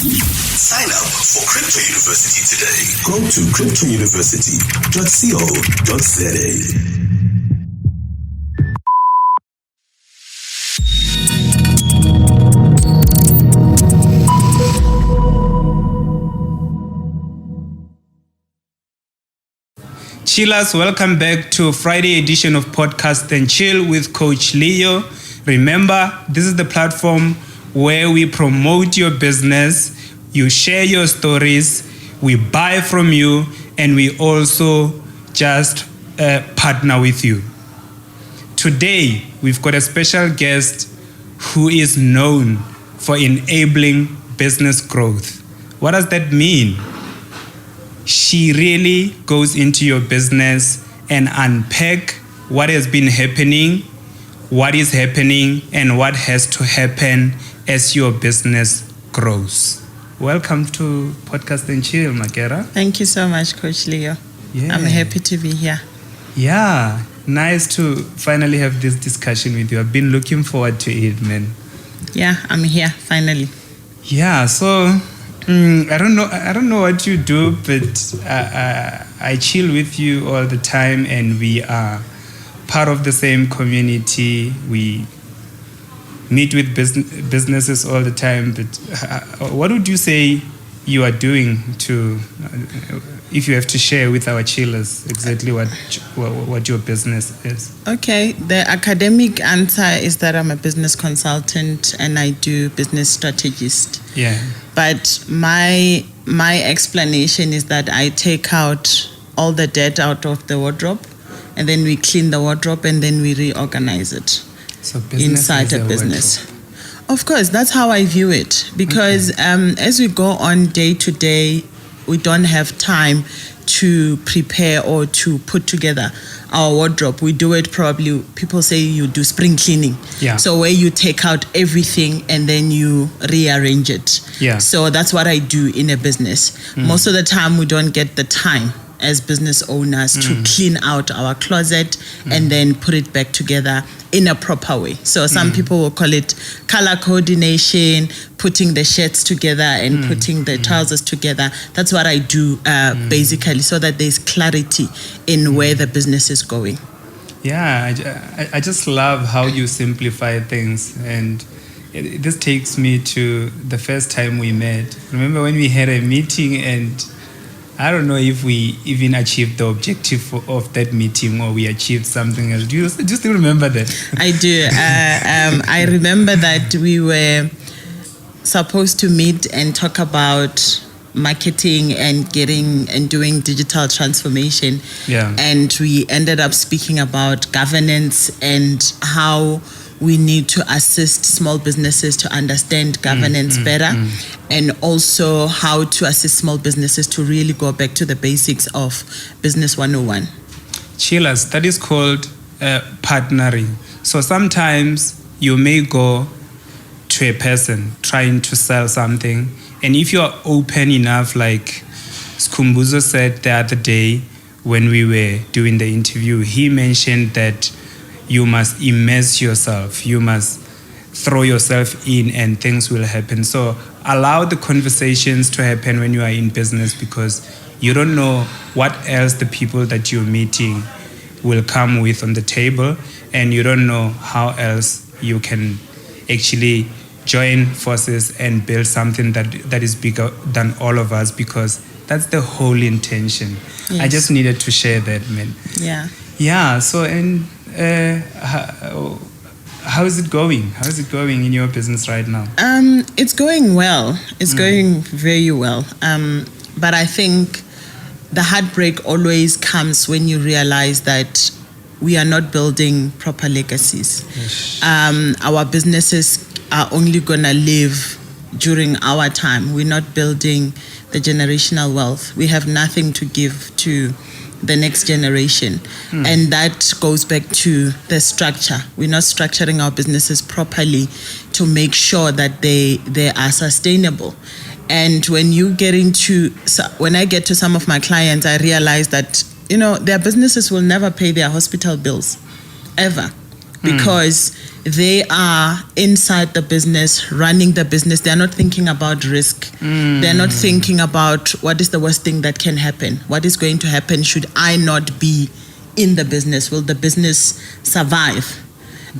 Sign up for Crypto University today. Go to cryptouniversity.co.za. Chillers, welcome back to Friday edition of Podcast and Chill with Coach Leo. Remember, this is the platform where we promote your business, you share your stories, we buy from you, and we also just partner with you. Today, we've got a special guest who is known for enabling business growth. What does that mean? She really goes into your business and unpack what has been happening, what is happening, and what has to happen as your business grows. Welcome to Podcast and Chill, Makera. Thank you so much, Coach Leo. Yeah. I'm happy to be here. Yeah, nice to finally have this discussion with you. I've been looking forward to it, man. Yeah, I'm here, finally. Yeah, so I don't know what you do, but I chill with you all the time, and we are part of the same community. We meet with businesses all the time. But what would you say you are doing to, if you have to share with our chillers exactly what your business is? Okay, the academic answer is that I'm a business consultant and I do business strategist. Yeah. But my explanation is that I take out all the dirt out of the wardrobe, and then we clean the wardrobe, and then we reorganize it inside a business. Of course, that's how I view it. Because as we go on day to day, we don't have time to prepare or to put together our wardrobe. We do it probably, people say you do spring cleaning. Yeah. So where you take out everything and then you rearrange it. Yeah. So that's what I do in a business. Most of the time we don't get the time as business owners to clean out our closet and then put it back together in a proper way. So some people will call it color coordination, putting the shirts together and putting the trousers together. That's what I do basically, so that there's clarity in where the business is going. Yeah, I just love how you simplify things. And this takes me to the first time we met. Remember when we had a meeting, and I don't know if we even achieved the objective of that meeting, or we achieved something else. Do you still remember that? I do. I remember that we were supposed to meet and talk about marketing and doing digital transformation. Yeah. And we ended up speaking about governance and how we need to assist small businesses to understand governance better, and also how to assist small businesses to really go back to the basics of Business 101. Chillers, that is called partnering. So sometimes you may go to a person trying to sell something, and if you're open enough, like Skumbuzo said the other day when we were doing the interview, he mentioned that you must immerse yourself. You must throw yourself in and things will happen. So allow the conversations to happen when you are in business, because you don't know what else the people that you're meeting will come with on the table, and you don't know how else you can actually join forces and build something that is bigger than all of us, because that's the whole intention. Yes. I just needed to share that, man. Yeah. Yeah, so how is it going? How is it going in your business right now? It's going well. It's going very well. But I think the heartbreak always comes when you realize that we are not building proper legacies. Yes. Our businesses are only going to live during our time. We're not building the generational wealth. We have nothing to give to the next generation. And that goes back to the structure. We're not structuring our businesses properly to make sure that they are sustainable. And when I get to some of my clients, I realize that, their businesses will never pay their hospital bills, ever. because they are inside the business, running the business. They're not thinking about risk. They're not thinking about what is the worst thing that can happen. What is going to happen should I not be in the business? Will the business survive?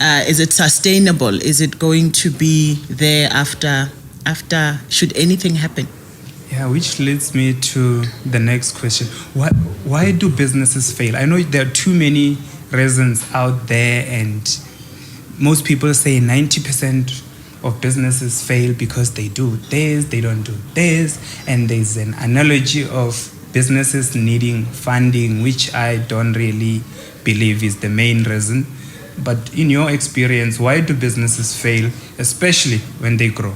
Is it sustainable? Is it going to be there after should anything happen? Yeah, which leads me to the next question. Why do businesses fail? I know there are too many reasons out there, and most people say 90% of businesses fail because they do this, they don't do this, and there's an analogy of businesses needing funding, which I don't really believe is the main reason. But in your experience, why do businesses fail, especially when they grow?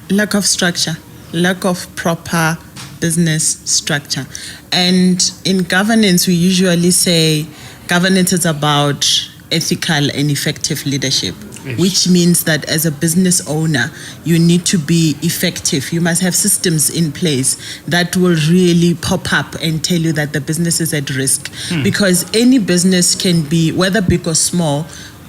Lack of structure. Lack of proper business structure. And in governance, we usually say governance is about ethical and effective leadership, which means that as a business owner, you need to be effective. You must have systems in place that will really pop up and tell you that the business is at risk. Because any business can be, whether big or small,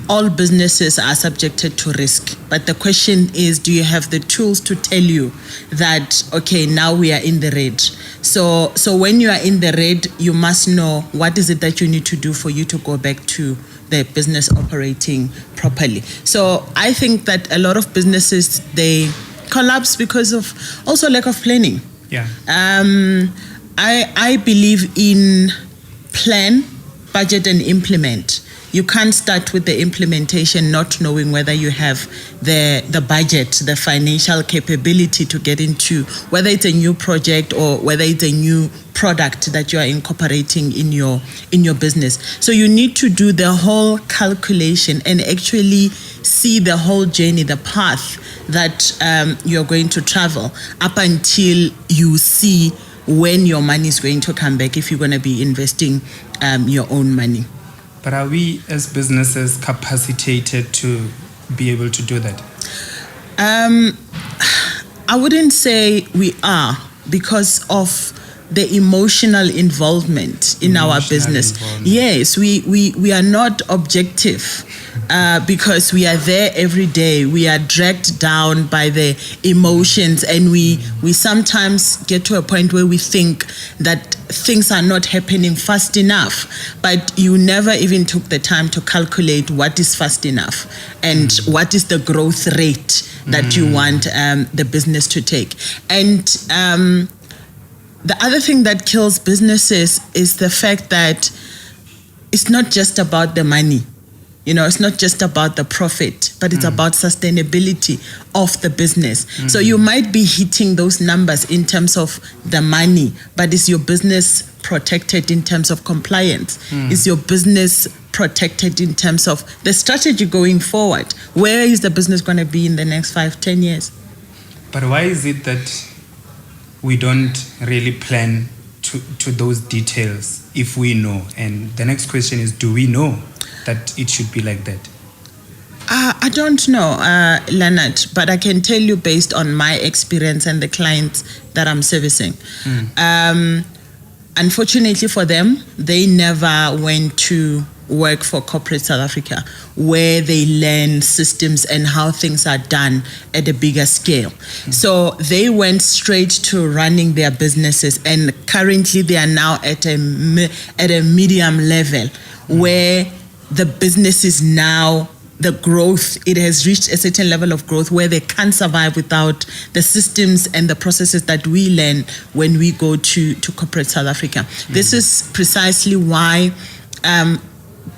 all businesses are subjected to risk. But the question is, do you have the tools to tell you that, okay, now we are in the red? So when you are in the red, you must know what is it that you need to do for you to go back to the business operating properly. So I think that a lot of businesses, they collapse because of also lack of planning. Yeah. I believe in plan, budget, and implement. You can't start with the implementation not knowing whether you have the budget, the financial capability to get into, whether it's a new project or whether it's a new product that you are incorporating in your business. So you need to do the whole calculation and actually see the whole journey, the path that you're going to travel up until you see when your money is going to come back if you're going to be investing your own money. But are we as businesses capacitated to be able to do that? I wouldn't say we are because of the emotional involvement in our business. Yes, we are not objective because we are there every day. We are dragged down by the emotions, and we sometimes get to a point where we think that things are not happening fast enough, but you never even took the time to calculate what is fast enough and what is the growth rate that you want the business to take. And the other thing that kills businesses is the fact that it's not just about the money. You know, it's not just about the profit, but it's about sustainability of the business. So you might be hitting those numbers in terms of the money, but is your business protected in terms of compliance? Is your business protected in terms of the strategy going forward? Where is the business going to be in the next 5-10 years? But why is it that we don't really plan to those details if we know? And the next question is, do we know that it should be like that? I don't know, Leonard, but I can tell you based on my experience and the clients that I'm servicing. Unfortunately for them, they never went to work for corporate South Africa, where they learn systems and how things are done at a bigger scale. So they went straight to running their businesses, and currently they are now at a medium level where the business is now, the growth, it has reached a certain level of growth where they can't survive without the systems and the processes that we learn when we go to corporate South Africa. This is precisely why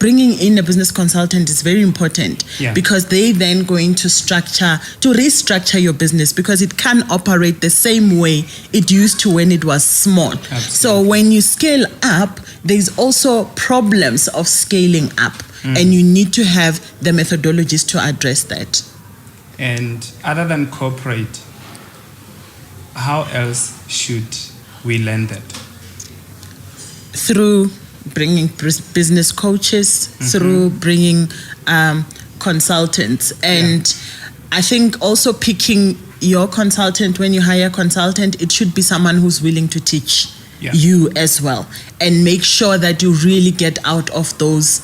bringing in a business consultant is very important, because they then going to restructure your business, because it can't operate the same way it used to when it was small. Absolutely. So when you scale up, there's also problems of scaling up, and you need to have the methodologies to address that. And other than corporate, how else should we learn that? Through bringing business coaches, through bringing consultants. And I think also picking your consultant, when you hire a consultant, it should be someone who's willing to teach you as well, and make sure that you really get out of those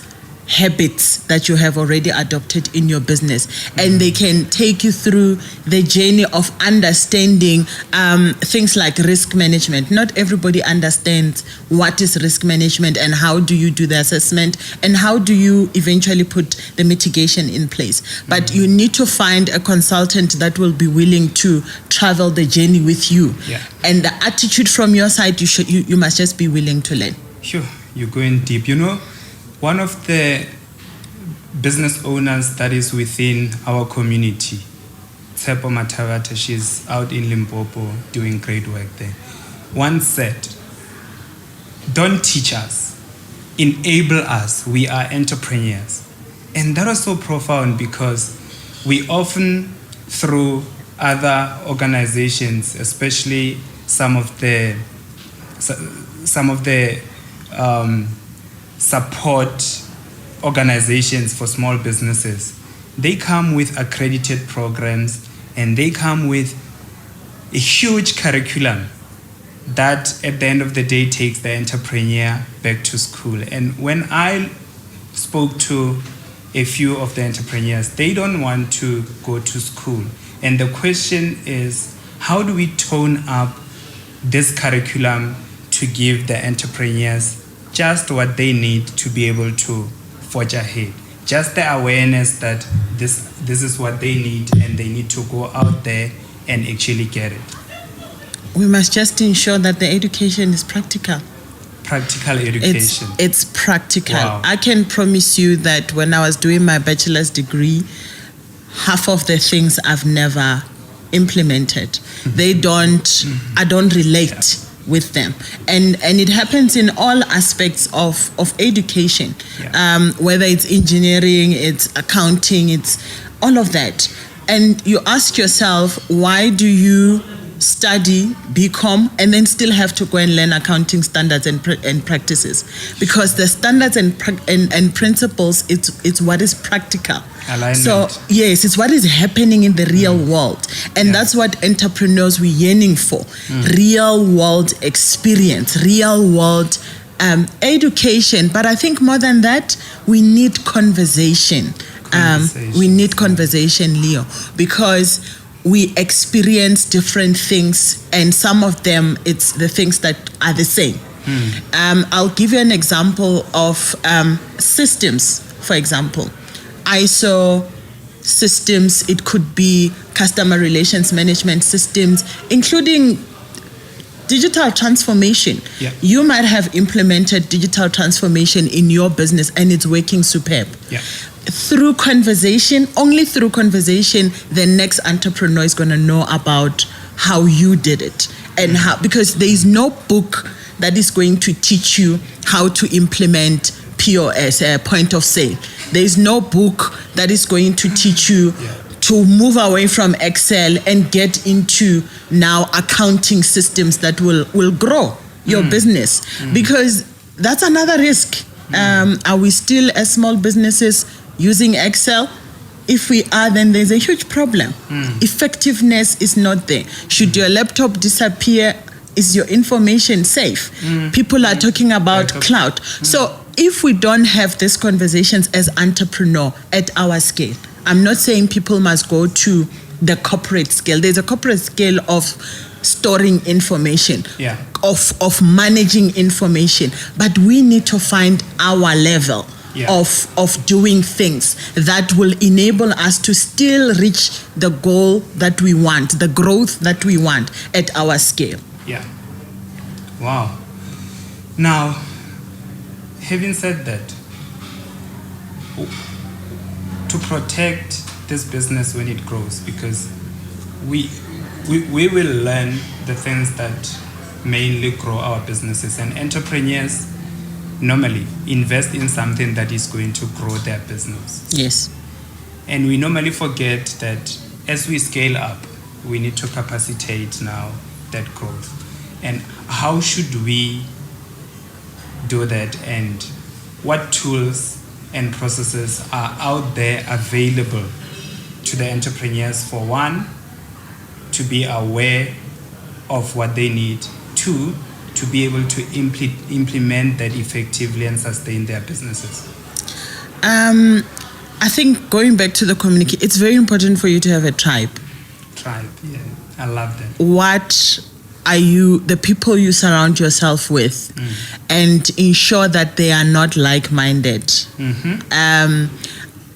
habits that you have already adopted in your business, and they can take you through the journey of understanding things like risk management. Not everybody understands what is risk management and how do you do the assessment and how do you eventually put the mitigation in place. But you need to find a consultant that will be willing to travel the journey with you. Yeah. And the attitude from your side, you must just be willing to learn. Sure, you're going deep. One of the business owners that is within our community, Tsepo Matavata, she's out in Limpopo doing great work there, once said, "Don't teach us, enable us. We are entrepreneurs." And that was so profound because we often, through other organizations, especially some of the support organizations for small businesses, they come with accredited programs and they come with a huge curriculum that at the end of the day takes the entrepreneur back to school. And when I spoke to a few of the entrepreneurs, they don't want to go to school. And the question is, how do we tone up this curriculum to give the entrepreneurs just what they need to be able to forge ahead? Just the awareness that this is what they need and they need to go out there and actually get it. We must just ensure that the education is practical. Practical education. It's practical. Wow. I can promise you that when I was doing my bachelor's degree, half of the things I've never implemented. I don't relate with them. And it happens in all aspects of education, whether it's engineering, it's accounting, it's all of that. And you ask yourself, why do you study BCom and then still have to go and learn accounting standards and practices? Because the standards and principles, it's what is practical. Alignment. So yes, it's what is happening in the real world, and that's what entrepreneurs we're yearning for: real world experience, real world education. But I think more than that, we need conversation. We need conversation, Leo, because we experience different things, and some of them, it's the things that are the same. I'll give you an example of systems, for example. ISO systems, it could be customer relations management systems, including digital transformation. Yeah. You might have implemented digital transformation in your business and it's working superb. Yeah. Through conversation, only through conversation, the next entrepreneur is going to know about how you did it. And how, because there is no book that is going to teach you how to implement POS, point of sale. There is no book that is going to teach you to move away from Excel and get into now accounting systems that will grow your business, because that's another risk. Are we still, as small businesses, using Excel? If we are, then there's a huge problem. Effectiveness is not there. Should your laptop disappear, is your information safe? People are talking about cloud. So if we don't have these conversations as entrepreneur at our scale, I'm not saying people must go to the corporate scale. There's a corporate scale of storing information, of managing information, but we need to find our level of doing things that will enable us to still reach the goal that we want, the growth that we want at our scale. Yeah. Wow. Now, having said that, to protect this business when it grows, because we will learn the things that mainly grow our businesses, and entrepreneurs normally invest in something that is going to grow their business. Yes. And we normally forget that as we scale up, we need to capacitate now that growth. And how should we do that, and what tools and processes are out there available to the entrepreneurs? For one, to be aware of what they need. Two, to be able to implement that effectively and sustain their businesses. I think going back to the communication, it's very important for you to have a tribe. Yeah, I love that. What are the people you surround yourself with, and ensure that they are not like-minded.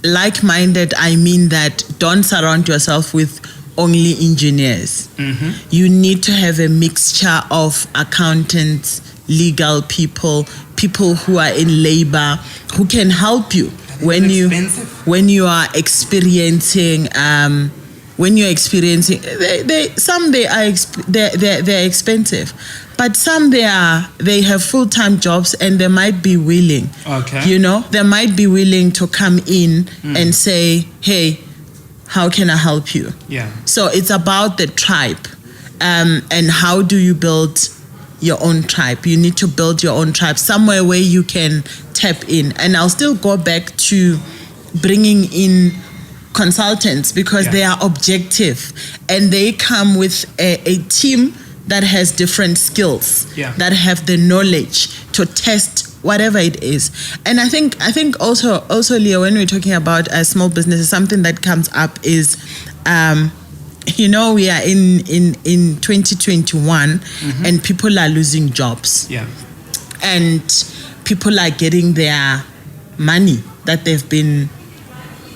Like-minded, I mean that don't surround yourself with only engineers. You need to have a mixture of accountants, legal people who are in labor, who can help you when you are experiencing they're expensive, but some they have full-time jobs, and they might be willing. They might be willing to come in and say, hey, how can I help you? So it's about the tribe, and how do you build your own tribe? You need to build your own tribe somewhere where you can tap in. And I'll still go back to bringing in consultants, because they are objective, and they come with a team that has different skills, that have the knowledge to test whatever it is. And I think also Leo, when we're talking about small businesses, something that comes up is we are in 2021, and people are losing jobs, and people are getting their money that they've been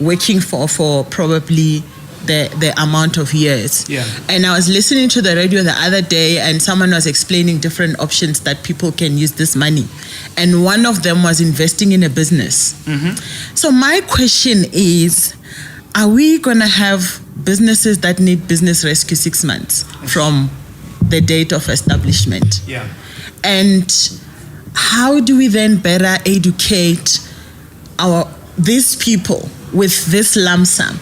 working for probably the amount of years. And I was listening to the radio the other day, and someone was explaining different options that people can use this money, and one of them was investing in a business. So my question is, are we going to have businesses that need business rescue 6 months from the date of establishment? And how do we then better educate these people with this lump sum?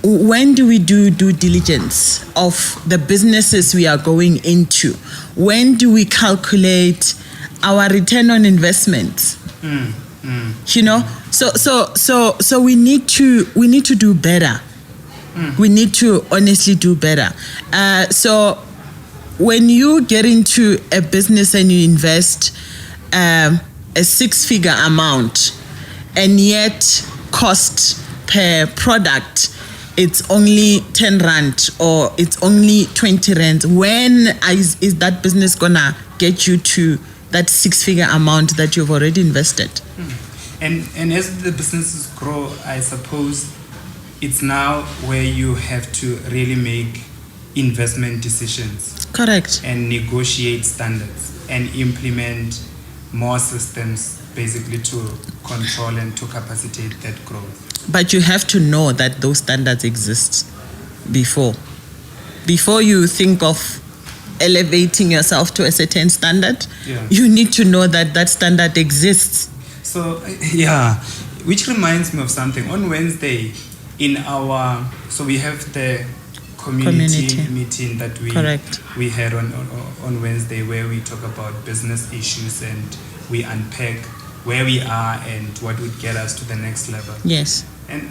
When do we do due diligence of the businesses we are going into? When do we calculate our return on investment? So we need to do better. We need to honestly do better. So when you get into a business and you invest a 6-figure amount, and yet cost per product, it's only 10 rand or it's only 20 rand. When is that business gonna get you to that 6-figure amount that you've already invested? And as the businesses grow, I suppose it's now where you have to really make investment decisions. Correct. And negotiate standards and implement more systems, basically to control and to capacitate that growth. But you have to know that those standards exist before you think of elevating yourself to a certain standard. You need to know that standard exists. So which reminds me of something. On Wednesday so we have the community meeting that we had on Wednesday, where we talk about business issues and we unpack where we are and what would get us to the next level. Yes. And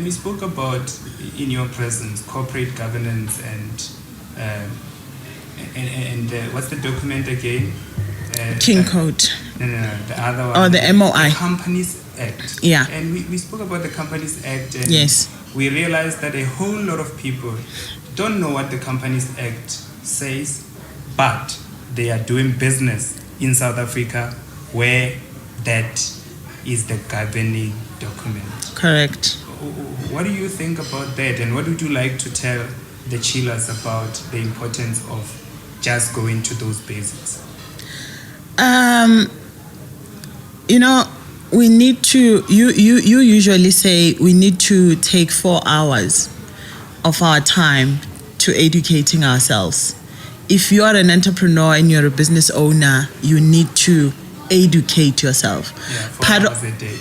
we spoke about, in your presence, corporate governance and what's the document again? King Code. No, the other one. Oh, the MOI. The Companies Act. Yeah. And we spoke about the Companies Act, and yes, we realized that a whole lot of people don't know what the Companies Act says, but they are doing business in South Africa where that is the governing document. Correct. What do you think about that, and what would you like to tell the chillers about the importance of just going to those basics? We need to, you usually say we need to take 4 hours of our time to educating ourselves. If you are an entrepreneur and you're a business owner, you need to educate yourself. 4 hours a day.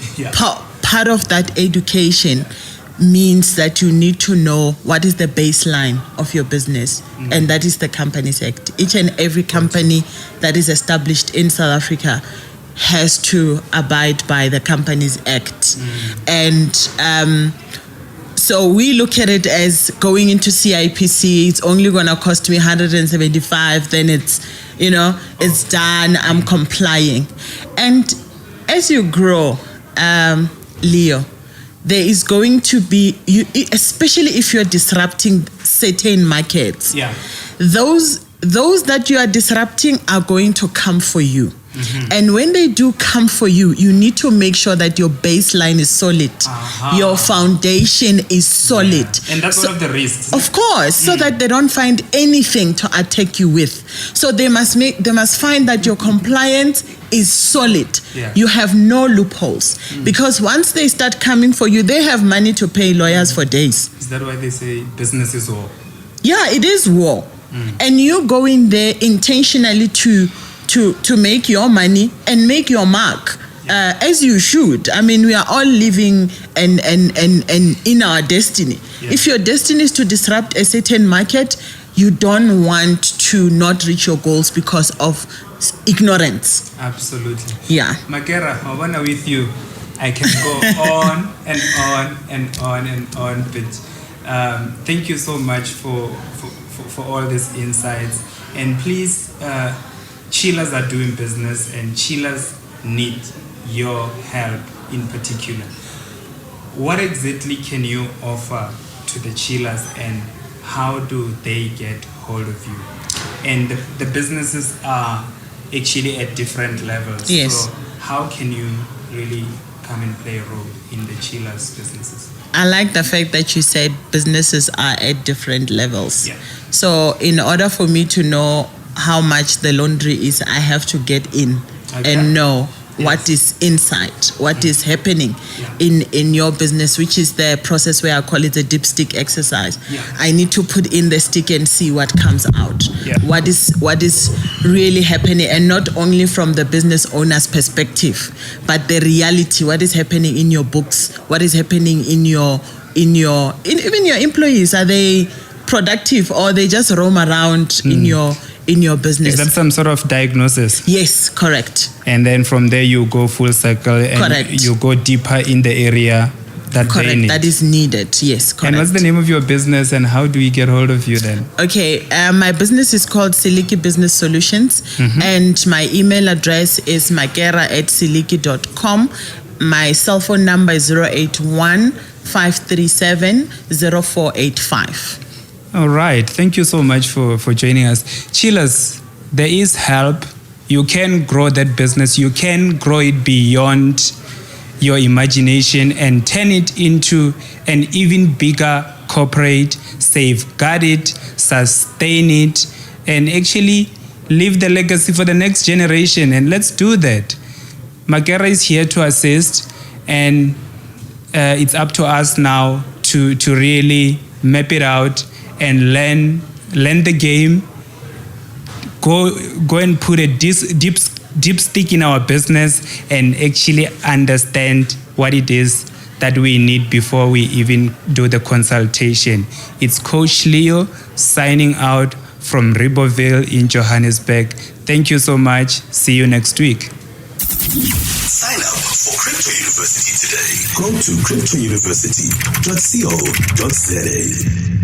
Part of that education means that you need to know what is the baseline of your business, and that is the Companies Act. Each and every company that is established in South Africa has to abide by the Companies Act. And so we look at it as going into CIPC, it's only going to cost me 175, then it's done, I'm complying. And as you grow, Leo, there is going to be, especially if you're disrupting certain markets, those that you are disrupting are going to come for you. And when they do come for you, you need to make sure that your baseline is solid. Your foundation is solid. And that's one of the risks. Of course, so that they don't find anything to attack you with. So they must find that your compliance is solid. You have no loopholes. Because once they start coming for you, they have money to pay lawyers for days. Is that why they say business is war? Yeah, it is war. And you go in there intentionally to make your money and make your mark, as you should. I mean, we are all living and in our destiny. If your destiny is to disrupt a certain market, you don't want to not reach your goals because of ignorance. Absolutely. Yeah. Makera, I wanna with you. I can go on and on and on and on, but thank you so much for all these insights. And please, chillers are doing business and chillers need your help in particular. What exactly can you offer to the chillers and how do they get hold of you? And the businesses are actually at different levels. Yes. So how can you really come and play a role in the chillers businesses? I like the fact that you said businesses are at different levels. Yeah. So in order for me to know how much the laundry is, I have to get in and know what is inside, what is happening in your business, which is the process where I call it the dipstick exercise. I need to put in the stick and see what comes out. What is really happening, and not only from the business owner's perspective, but the reality, what is happening in your books, what is happening in even your employees. Are they productive or they just roam around in your business? Is that some sort of diagnosis? Yes, correct. And then from there you go full circle and you go deeper in the area that they need. That is needed. Yes, correct. And what's the name of your business and how do we get hold of you then? Okay, my business is called Seliki Business Solutions, and my email address is makera@seliki.com. My cell phone number is 081 537 0485. All right. Thank you so much for joining us. Chillers, there is help. You can grow that business. You can grow it beyond your imagination and turn it into an even bigger corporate, safeguard it, sustain it, and actually leave the legacy for the next generation. And let's do that. Makera is here to assist, and it's up to us now to really map it out and learn the game. Go and put a deep stick in our business and actually understand what it is that we need before we even do the consultation. It's Coach Leo signing out from Ribboville in Johannesburg. Thank you so much. See you next week. Sign up for Crypto University today. Go to cryptouniversity.co.za.